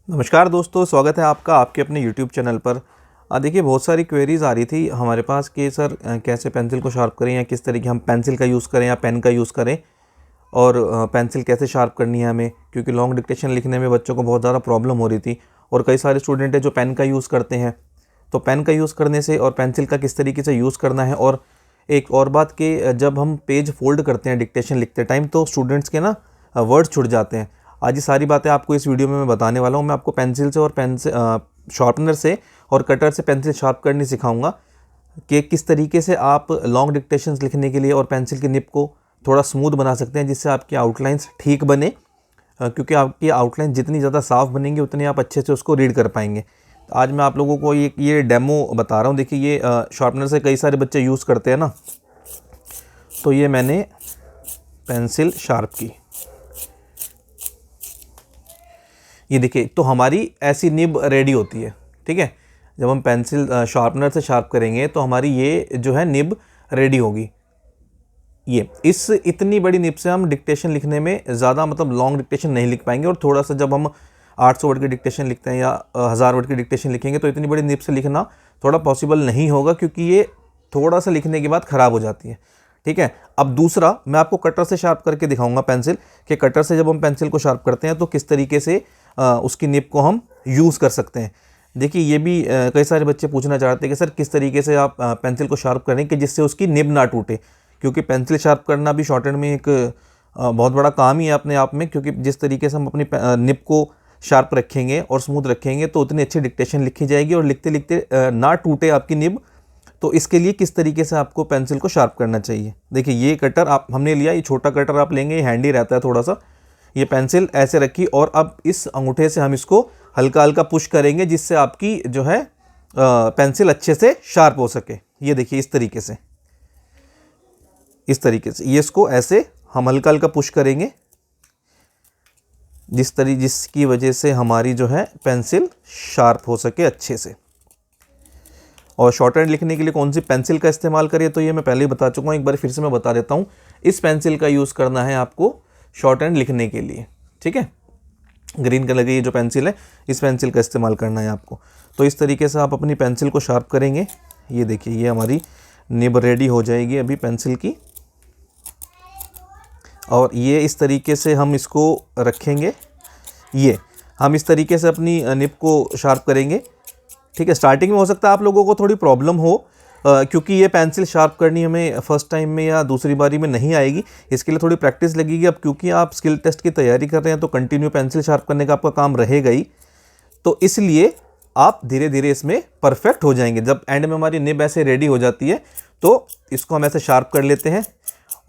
नमस्कार दोस्तों, स्वागत है आपका आपके अपने YouTube चैनल पर। देखिए, बहुत सारी क्वेरीज़ आ रही थी हमारे पास कि सर कैसे पेंसिल को शार्प करें या किस तरीके हम पेंसिल का यूज़ करें या पेन का यूज़ करें, और पेंसिल कैसे शार्प करनी है हमें, क्योंकि लॉन्ग डिक्टेशन लिखने में बच्चों को बहुत ज़्यादा प्रॉब्लम हो रही थी। और कई सारे स्टूडेंट हैं जो पेन का यूज़ करते हैं, तो पेन का यूज़ करने से और पेंसिल का किस तरीके से यूज़ करना है। और एक और बात कि जब हम पेज फोल्ड करते हैं डिक्टेशन लिखते टाइम, तो स्टूडेंट्स के ना वर्ड्स छूट जाते हैं। आज ये सारी बातें आपको इस वीडियो में मैं बताने वाला हूँ। मैं आपको पेंसिल से और पेन से शार्पनर से और कटर से पेंसिल शार्प करनी सिखाऊंगा कि किस तरीके से आप लॉन्ग डिक्टेशंस लिखने के लिए और पेंसिल की निब को थोड़ा स्मूथ बना सकते हैं, जिससे आपकी आउटलाइंस ठीक बने। क्योंकि आपकी आउटलाइन जितनी ज़्यादा साफ़ बनेंगी उतनी आप अच्छे से उसको रीड कर पाएंगे। तो आज मैं आप लोगों को ये डेमो बता रहा हूँ। देखिए, ये शार्पनर से कई सारे बच्चे यूज़ करते हैं ना, तो ये मैंने पेंसिल शार्प की, ये देखिए, तो हमारी ऐसी निब रेडी होती है। ठीक है, जब हम पेंसिल शार्पनर से शार्प करेंगे तो हमारी ये जो है निब रेडी होगी। ये इस इतनी बड़ी निब से हम डिक्टेशन लिखने में ज़्यादा लॉन्ग डिक्टेशन नहीं लिख पाएंगे। और थोड़ा सा जब हम 800 वर्ड की डिक्टेशन लिखते हैं या 1000 वर्ड की डिक्टेशन लिखेंगे तो इतनी बड़ी निब से लिखना थोड़ा पॉसिबल नहीं होगा, क्योंकि ये थोड़ा सा लिखने के बाद ख़राब हो जाती है। ठीक है, अब दूसरा मैं आपको कटर से शार्प करके दिखाऊंगा पेंसिल, कि कटर से जब हम पेंसिल को शार्प करते हैं तो किस तरीके से उसकी निब को हम यूज़ कर सकते हैं। देखिए, ये भी कई सारे बच्चे पूछना चाहते हैं कि सर किस तरीके से आप पेंसिल को शार्प करें कि जिससे उसकी निब ना टूटे, क्योंकि पेंसिल शार्प करना भी शॉर्ट हैंड में एक बहुत बड़ा काम ही है अपने आप में। क्योंकि जिस तरीके से हम अपनी निब को शार्प रखेंगे और स्मूथ रखेंगे तो उतनी अच्छी डिक्टेशन लिखी जाएगी और लिखते लिखते ना टूटे आपकी निब। तो इसके लिए किस तरीके से आपको पेंसिल को शार्प करना चाहिए, देखिए ये कटर हमने लिया, ये छोटा कटर आप लेंगे, ये हैंडी रहता है थोड़ा सा। ये पेंसिल ऐसे रखी और अब इस अंगूठे से हम इसको हल्का हल्का पुश करेंगे, जिससे आपकी जो है पेंसिल अच्छे से शार्प हो सके। ये देखिए, इस तरीके से ये इसको ऐसे हम हल्का हल्का पुश करेंगे, जिसकी वजह से हमारी जो है पेंसिल शार्प हो सके अच्छे से। और शॉर्ट हैंड लिखने के लिए कौन सी पेंसिल का इस्तेमाल करिए, तो ये मैं पहले ही बता चुका हूँ, एक बार फिर से मैं बता देता हूँ। इस पेंसिल का यूज़ करना है आपको शॉर्ट हैंड लिखने के लिए। ठीक है, ग्रीन कलर की ये जो पेंसिल है, इस पेंसिल का इस्तेमाल करना है आपको। तो इस तरीके से आप अपनी पेंसिल को शार्प करेंगे। ये देखिए, ये हमारी निब रेडी हो जाएगी अभी पेंसिल की। और ये इस तरीके से हम इसको रखेंगे, ये हम इस तरीके से अपनी निब को शार्प करेंगे। ठीक है, स्टार्टिंग में हो सकता है आप लोगों को थोड़ी प्रॉब्लम हो, क्योंकि ये पेंसिल शार्प करनी हमें फर्स्ट टाइम में या दूसरी बारी में नहीं आएगी। इसके लिए थोड़ी प्रैक्टिस लगेगी। अब क्योंकि आप स्किल टेस्ट की तैयारी कर रहे हैं तो कंटिन्यू पेंसिल शार्प करने का आपका काम रहेगा ही, तो इसलिए आप धीरे धीरे इसमें परफेक्ट हो जाएंगे। जब एंड में हमारी निब ऐसे रेडी हो जाती है तो इसको हम ऐसे शार्प कर लेते हैं,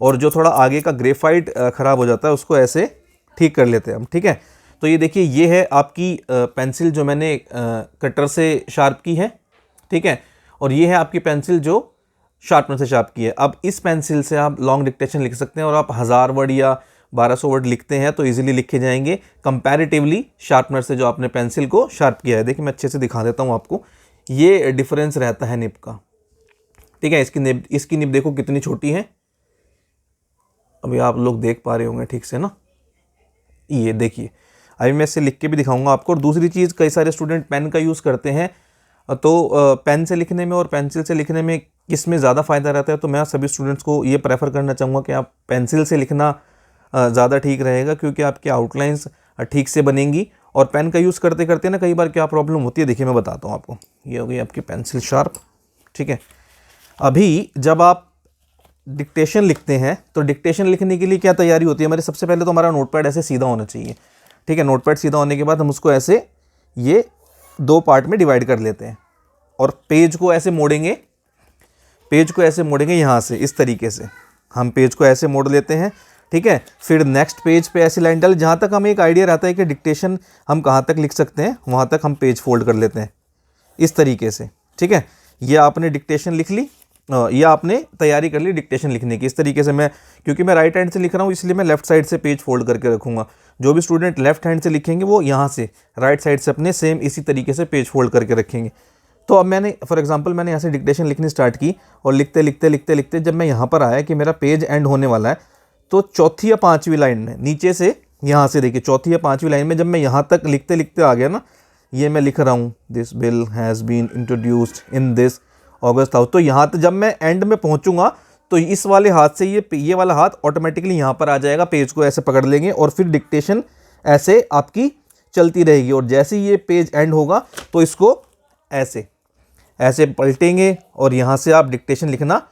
और जो थोड़ा आगे का ग्रेफाइट ख़राब हो जाता है उसको ऐसे ठीक कर लेते हैं हम। ठीक है, तो ये देखिए, ये है आपकी पेंसिल जो मैंने कटर से शार्प की है। ठीक है, और ये है आपकी पेंसिल जो शार्पनर से शार्प की है। अब इस पेंसिल से आप लॉन्ग डिक्टेशन लिख सकते हैं, और आप 1000 वर्ड या 1200 वर्ड लिखते हैं तो इजीली लिखे जाएंगे कंपैरेटिवली शार्पनर से जो आपने पेंसिल को शार्प किया है। देखिए, मैं अच्छे से दिखा देता हूँ आपको, ये डिफरेंस रहता है निब का। ठीक है, इसकी निब देखो कितनी छोटी है, अभी आप लोग देख पा रहे होंगे ठीक से ना। ये देखिए, अभी मैं इससे लिख के भी दिखाऊंगा आपको। और दूसरी चीज़, कई सारे स्टूडेंट पेन का यूज़ करते हैं, तो पेन से लिखने में और पेंसिल से लिखने में किस में ज़्यादा फ़ायदा रहता है, तो मैं सभी स्टूडेंट्स को ये प्रेफर करना चाहूँगा कि आप पेंसिल से लिखना ज़्यादा ठीक रहेगा, क्योंकि आपकी आउटलाइंस ठीक से बनेंगी। और पेन का यूज़ करते करते ना कई बार क्या प्रॉब्लम होती है, देखिए मैं बताता हूँ आपको। ये हो गई आपकी पेंसिल शार्प। ठीक है, अभी जब आप डिक्टेशन लिखते हैं तो डिक्टेशन लिखने के लिए क्या तैयारी होती है हमारी, सबसे पहले तो हमारा नोटपैड ऐसे सीधा होना चाहिए। ठीक है, नोटपैड सीधा होने के बाद हम उसको ऐसे ये 2 पार्ट में डिवाइड कर लेते हैं, और पेज को ऐसे मोड़ेंगे, यहाँ से इस तरीके से हम पेज को ऐसे मोड़ लेते हैं। ठीक है, फिर नेक्स्ट पेज पे ऐसी लाइन डाल, जहाँ तक हमें एक आइडिया रहता है कि डिक्टेशन हम कहाँ तक लिख सकते हैं, वहाँ तक हम पेज फोल्ड कर लेते हैं इस तरीके से। ठीक है, ये आपने डिक्टेशन लिख ली, या आपने तैयारी कर ली डिक्टेशन लिखने की। इस तरीके से क्योंकि मैं राइट हैंड से लिख रहा हूँ, इसलिए मैं लेफ्ट साइड से पेज फोल्ड करके रखूँगा। जो भी स्टूडेंट लेफ्ट हैंड से लिखेंगे वो यहाँ से राइट साइड से अपने सेम इसी तरीके से पेज फोल्ड करके रखेंगे। तो अब मैंने फॉर एग्जांपल मैंने यहाँ से डिक्टेशन लिखनी स्टार्ट की, और लिखते जब मैं यहाँ पर आया कि मेरा पेज एंड होने वाला है, तो चौथी या पाँचवीं लाइन में नीचे से यहाँ से देखिए चौथी या पांचवी लाइन में जब मैं यहाँ तक लिखते लिखते आ गया ना, ये मैं लिख रहा हूँ this bill has been introduced in this august house, तो यहाँ तक जब मैं एंड में पहुँचूंगा तो इस वाले हाथ से ये वाला हाथ ऑटोमेटिकली यहाँ पर आ जाएगा, पेज को ऐसे पकड़ लेंगे और फिर डिक्टेशन ऐसे आपकी चलती रहेगी। और जैसे ही ये पेज एंड होगा तो इसको ऐसे ऐसे पलटेंगे और यहाँ से आप डिक्टेशन लिखना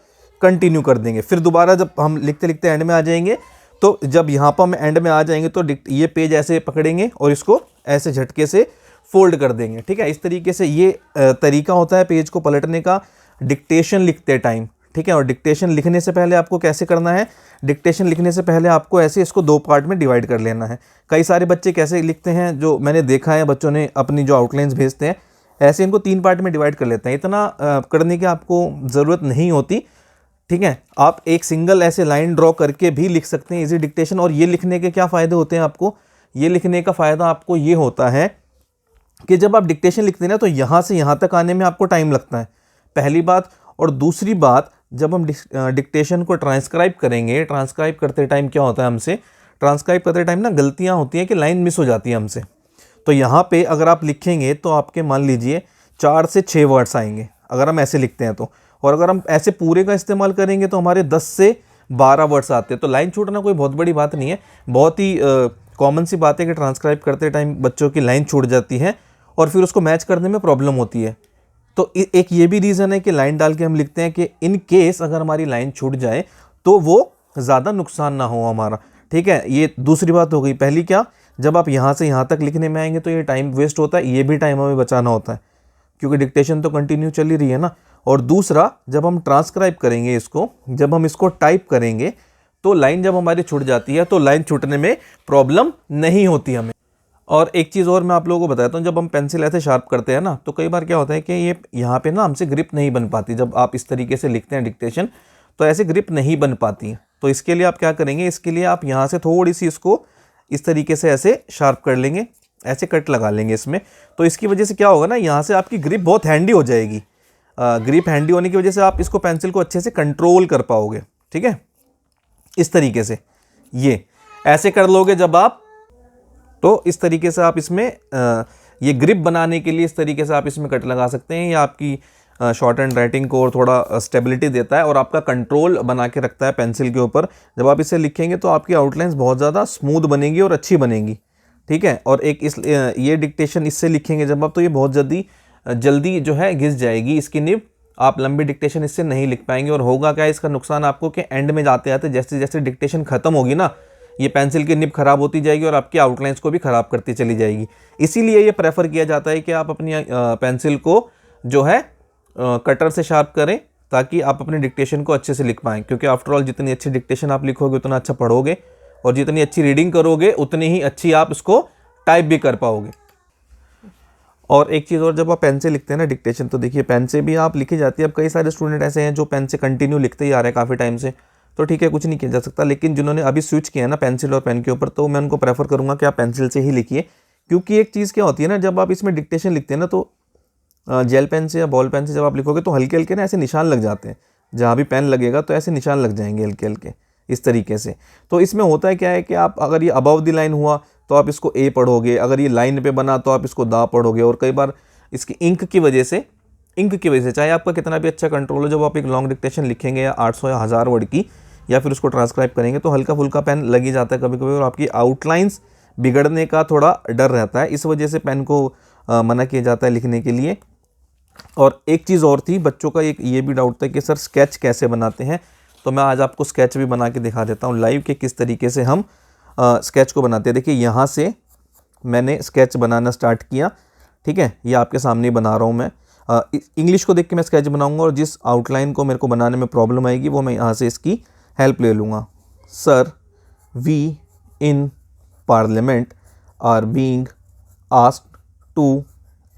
कंटिन्यू कर देंगे। फिर दोबारा जब हम लिखते लिखते एंड में आ जाएंगे, तो जब यहाँ पर हम एंड में आ जाएंगे तो ये पेज ऐसे पकड़ेंगे और इसको ऐसे झटके से फोल्ड कर देंगे। ठीक है, इस तरीके से ये तरीका होता है पेज को पलटने का डिक्टेशन लिखते टाइम। ठीक है, और डिक्टेशन लिखने से पहले आपको कैसे करना है, डिक्टेशन लिखने से पहले आपको ऐसे इसको दो पार्ट में डिवाइड कर लेना है। कई सारे बच्चे कैसे लिखते हैं, जो मैंने देखा है बच्चों ने अपनी जो आउटलाइंस भेजते हैं ऐसे इनको 3 पार्ट में डिवाइड कर लेते हैं। इतना करने की आपको ज़रूरत नहीं होती। ठीक है, आप एक सिंगल ऐसे लाइन ड्रॉ करके भी लिख सकते हैं इजी डिक्टेशन। और ये लिखने के क्या फ़ायदे होते हैं आपको, ये लिखने का फ़ायदा आपको ये होता है कि जब आप डिक्टेशन लिखते हैं ना तो यहाँ से यहाँ तक आने में आपको टाइम लगता है, पहली बात। और दूसरी बात, जब हम डिक्टेशन को ट्रांसक्राइब करेंगे, ट्रांसक्राइब करते टाइम क्या होता है हमसे, ट्रांसक्राइब करते टाइम ना गलतियाँ होती हैं कि लाइन मिस हो जाती है हमसे। तो यहाँ पे अगर आप लिखेंगे तो आपके मान लीजिए 4 से 6 वर्ड्स आएंगे अगर हम ऐसे लिखते हैं तो, और अगर हम ऐसे पूरे का इस्तेमाल करेंगे तो हमारे 10 से 12 वर्ड्स आते हैं। तो लाइन छूटना कोई बहुत बड़ी बात नहीं है, बहुत ही कॉमन सी बात है कि ट्रांसक्राइब करते टाइम बच्चों की लाइन छूट जाती है और फिर उसको मैच करने में प्रॉब्लम होती है। तो एक ये भी रीज़न है कि लाइन डाल के हम लिखते हैं कि इन केस अगर हमारी लाइन छूट जाए तो वो ज़्यादा नुकसान ना हो हमारा। ठीक है, ये दूसरी बात हो गई। पहली क्या, जब आप यहाँ से यहाँ तक लिखने में आएंगे तो ये टाइम वेस्ट होता है, ये भी टाइम हमें बचाना होता है क्योंकि डिक्टेशन तो कंटिन्यू चल ही रही है ना। और दूसरा, जब हम ट्रांसक्राइब करेंगे इसको, जब हम इसको टाइप करेंगे तो लाइन जब हमारी छूट जाती है तो लाइन छूटने में प्रॉब्लम नहीं होती हमें। और एक चीज़ और मैं आप लोगों को बताता हूँ, जब हम पेंसिल ऐसे शार्प करते हैं ना तो कई बार क्या होता है कि ये यहाँ पे ना हमसे ग्रिप नहीं बन पाती। जब आप इस तरीके से लिखते हैं डिक्टेशन तो ऐसे ग्रिप नहीं बन पाती। तो इसके लिए आप क्या करेंगे, इसके लिए आप यहाँ से थोड़ी सी इसको इस तरीके से ऐसे शार्प कर लेंगे, ऐसे कट लगा लेंगे इसमें। तो इसकी वजह से क्या होगा ना, यहाँ से आपकी ग्रिप बहुत हैंडी हो जाएगी। ग्रिप हैंडी होने की वजह से आप इसको पेंसिल को अच्छे से कंट्रोल कर पाओगे। ठीक है, इस तरीके से ये ऐसे कर लोगे जब आप, तो इस तरीके से आप इसमें ये ग्रिप बनाने के लिए इस तरीके से आप इसमें कट लगा सकते हैं। ये आपकी शॉर्ट हैंड राइटिंग को और थोड़ा स्टेबिलिटी देता है और आपका कंट्रोल बना के रखता है पेंसिल के ऊपर। जब आप इसे लिखेंगे तो आपकी आउटलाइंस बहुत ज़्यादा स्मूथ बनेगी और अच्छी बनेगी। ठीक है, और एक ये डिक्टेशन इससे लिखेंगे जब आप, तो ये बहुत जल्दी जो है घिस जाएगी इसकी निब। आप लंबी डिक्टेशन इससे नहीं लिख पाएंगे। और होगा क्या इसका नुकसान आपको कि एंड में जाते जाते जैसे जैसे डिक्टेशन खत्म होगी ना, ये पेंसिल की निब खराब होती जाएगी और आपकी आउटलाइंस को भी ख़राब करती चली जाएगी। इसीलिए ये प्रेफर किया जाता है कि आप अपनी पेंसिल को जो है कटर से शार्प करें ताकि आप अपने डिक्टेशन को अच्छे से लिख पाएँ। क्योंकि आफ्टरऑल जितनी अच्छी डिक्टेशन आप लिखोगे उतना अच्छा पढ़ोगे, और जितनी अच्छी रीडिंग करोगे उतनी ही अच्छी आप इसको टाइप भी कर पाओगे। और एक चीज़ और, जब आप पेन से लिखते हैं ना डिक्टेशन, तो देखिए पेन से भी आप लिखी जाती है। अब कई सारे स्टूडेंट ऐसे हैं जो पेन से कंटिन्यू लिखते ही आ रहे हैं काफ़ी टाइम से, तो ठीक है कुछ नहीं किया जा सकता। लेकिन जिन्होंने अभी स्विच किया है ना पेंसिल और पेन के ऊपर, तो मैं उनको प्रेफर करूँगा कि आप पेंसिल से ही लिखिए। क्योंकि एक चीज़ क्या होती है ना, जब आप इसमें डिक्टेशन लिखते हैं ना तो जेल पेन से या बॉल पेन से जब आप लिखोगे तो हल्के हल्के ना ऐसे निशान लग जाते हैं। जहाँ भी पेन लगेगा तो ऐसे निशान लग जाएंगे हल्के हल्के इस तरीके से। तो इसमें होता है क्या है कि आप अगर ये अबव द लाइन हुआ तो आप इसको ए पढ़ोगे, अगर ये लाइन पे बना तो आप इसको दा पढ़ोगे। और कई बार इसकी इंक की वजह से चाहे आपका कितना भी अच्छा कंट्रोल हो, जब आप एक लॉन्ग डिक्टेशन लिखेंगे या 800 या 1000 वर्ड की, या फिर उसको ट्रांसक्राइब करेंगे तो हल्का फुल्का पेन लग ही जाता है कभी कभी, और आपकी आउटलाइंस बिगड़ने का थोड़ा डर रहता है। इस वजह से पेन को मना किया जाता है लिखने के लिए। और एक चीज़ और थी, बच्चों का एक ये भी डाउट था कि सर स्केच कैसे बनाते हैं, तो मैं आज आपको स्केच भी बना के दिखा देता हूँ लाइव कि किस तरीके से हम स्केच को बनाते हैं। देखिए यहाँ से मैंने स्केच बनाना स्टार्ट किया। ठीक है, ये आपके सामने ही बना रहा हूँ मैं। इंग्लिश को देख के मैं स्केच बनाऊँगा, और जिस आउटलाइन को मेरे को बनाने में प्रॉब्लम आएगी वो मैं यहाँ से इसकी हेल्प ले लूँगा। Sir, we in parliament are being asked to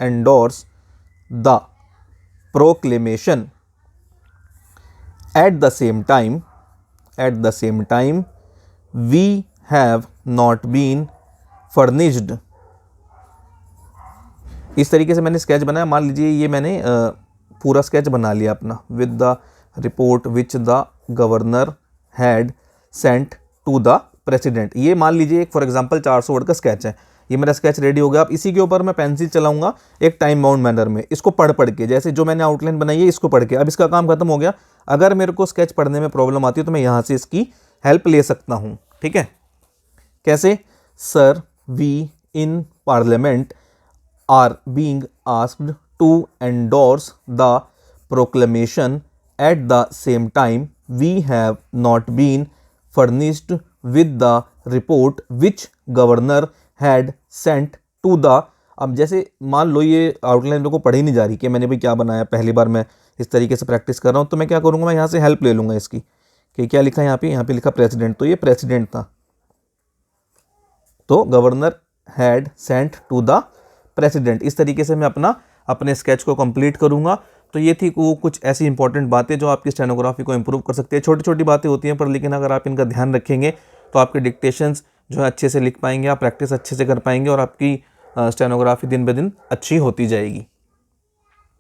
endorse the proclamation at the same time we have not been furnished। इस तरीके से मैंने स्केच बनाया। मान लीजिए ये मैंने पूरा स्केच बना लिया अपना, with the report which the governor had sent to the president. ये मान लीजिए एक फॉर एग्जांपल 400 वर्ड का स्केच है, ये मेरा स्केच रेडी हो गया। अब इसी के ऊपर मैं पेंसिल चलाऊंगा एक टाइम बाउंड मैनर में, इसको पढ़ के, जैसे जो मैंने आउटलाइन बनाई है इसको पढ़ के। अब इसका काम खत्म हो गया। अगर मेरे को स्केच पढ़ने में प्रॉब्लम आती है तो मैं यहाँ से इसकी हेल्प ले सकता हूँ। ठीक है, कैसे? Sir, we in parliament are being asked to endorse the proclamation at the same time we have not been furnished with the report which governor had sent to the. अब जैसे मान लो ये आउटलाइन मेरे को पढ़ी नहीं जा रही कि मैंने भाई क्या बनाया, पहली बार मैं इस तरीके से प्रैक्टिस कर रहा हूँ, तो मैं क्या करूँगा, मैं यहाँ से हेल्प ले लूँगा इसकी कि क्या लिखा है यहाँ पे लिखा प्रेसिडेंट, तो ये प्रेसिडेंट था, तो governor had sent to the president. इस तरीके से मैं अपने स्केच को कंप्लीट करूँगा। तो ये थी वो कुछ ऐसी इंपॉर्टेंट बातें जो आपकी स्टेनोग्राफी को इंप्रूव कर सकती है। छोटी छोटी बातें होती हैं पर लेकिन अगर आप इनका ध्यान रखेंगे तो आपके डिक्टेशंस जो है अच्छे से लिख पाएंगे, आप प्रैक्टिस अच्छे से कर पाएंगे और आपकी स्टेनोग्राफी दिन ब दिन अच्छी होती जाएगी।